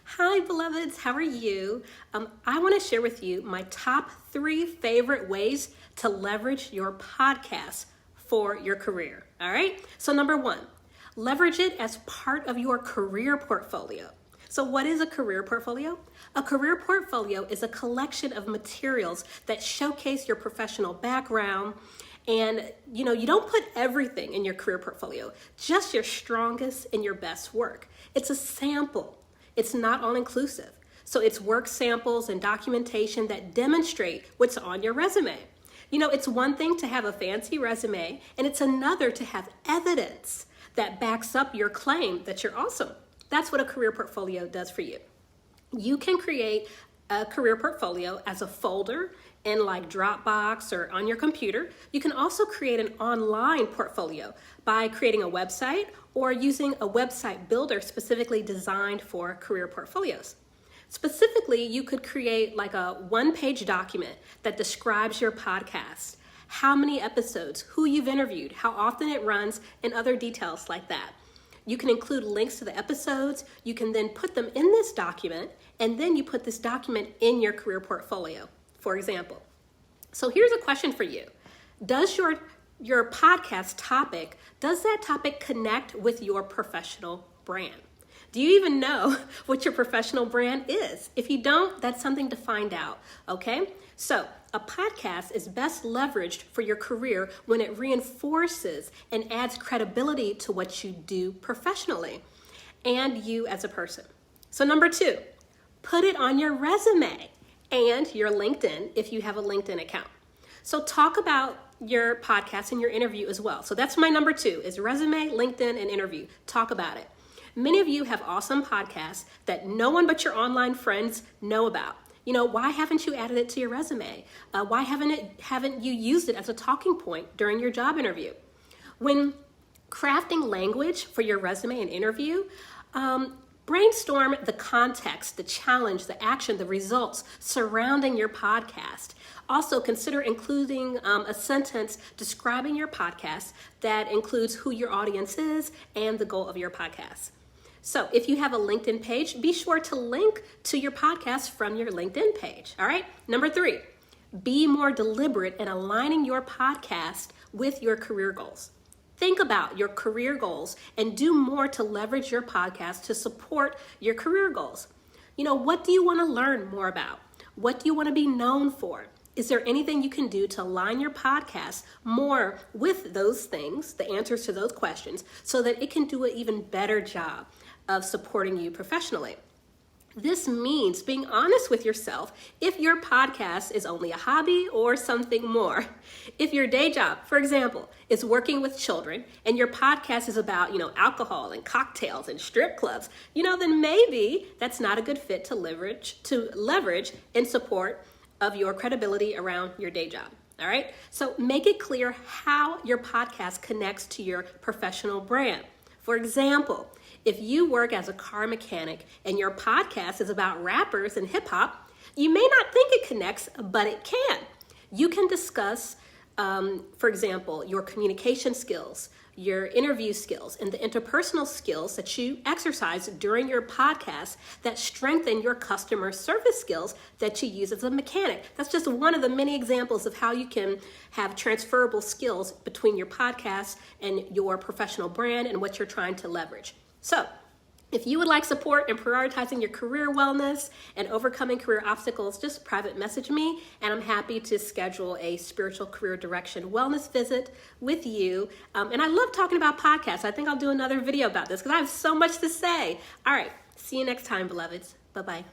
Hi, beloveds. How are you? I want to share with you my top 3 favorite ways to leverage your podcast for your career. All right. So number 1, leverage it as part of your career portfolio. So what is a career portfolio? A career portfolio is a collection of materials that showcase your professional background. And you don't put everything in your career portfolio, just your strongest and your best work. It's a sample. It's not all inclusive. So it's work samples and documentation that demonstrate what's on your resume. It's one thing to have a fancy resume, and it's another to have evidence that backs up your claim that you're awesome. That's what a career portfolio does for you. You can create a career portfolio as a folder in like Dropbox or on your computer. You can also create an online portfolio by creating a website or using a website builder specifically designed for career portfolios. Specifically, you could create like a one-page document that describes your podcast, how many episodes, who you've interviewed, how often it runs, and other details like that. You can include links to the episodes. You can then put them in this document, and then you put this document in your career portfolio, for example. So here's a question for you. Does your podcast topic, does that topic connect with your professional brand? Do you even know what your professional brand is? If you don't, that's something to find out, okay? So a podcast is best leveraged for your career when it reinforces and adds credibility to what you do professionally and you as a person. So number 2, put it on your resume and your LinkedIn if you have a LinkedIn account. So talk about your podcast and your interview as well. So that's my number 2 is resume, LinkedIn, and interview. Talk about it. Many of you have awesome podcasts that no one but your online friends know about. Why haven't you added it to your resume? Why haven't you used it as a talking point during your job interview? When crafting language for your resume and interview, brainstorm the context, the challenge, the action, the results surrounding your podcast. Also, consider including a sentence describing your podcast that includes who your audience is and the goal of your podcast. So if you have a LinkedIn page, be sure to link to your podcast from your LinkedIn page. All right. Number 3, be more deliberate in aligning your podcast with your career goals. Think about your career goals and do more to leverage your podcast to support your career goals. What do you want to learn more about? What do you want to be known for? Is there anything you can do to align your podcast more with those things, the answers to those questions, so that it can do an even better job of supporting you professionally? This means being honest with yourself if your podcast is only a hobby or something more. If your day job, for example, is working with children and your podcast is about, alcohol and cocktails and strip clubs, then maybe that's not a good fit to leverage in support of your credibility around your day job. All right. So make it clear how your podcast connects to your professional brand. For example, if you work as a car mechanic and your podcast is about rappers and hip hop, you may not think it connects, but it can. You can discuss, for example, your communication skills, your interview skills, and the interpersonal skills that you exercise during your podcast that strengthen your customer service skills that you use as a mechanic. That's just one of the many examples of how you can have transferable skills between your podcast and your professional brand and what you're trying to leverage. So, if you would like support in prioritizing your career wellness and overcoming career obstacles, just private message me, and I'm happy to schedule a spiritual career direction wellness visit with you. And I love talking about podcasts. I think I'll do another video about this because I have so much to say. All right, see you next time, beloveds. Bye-bye.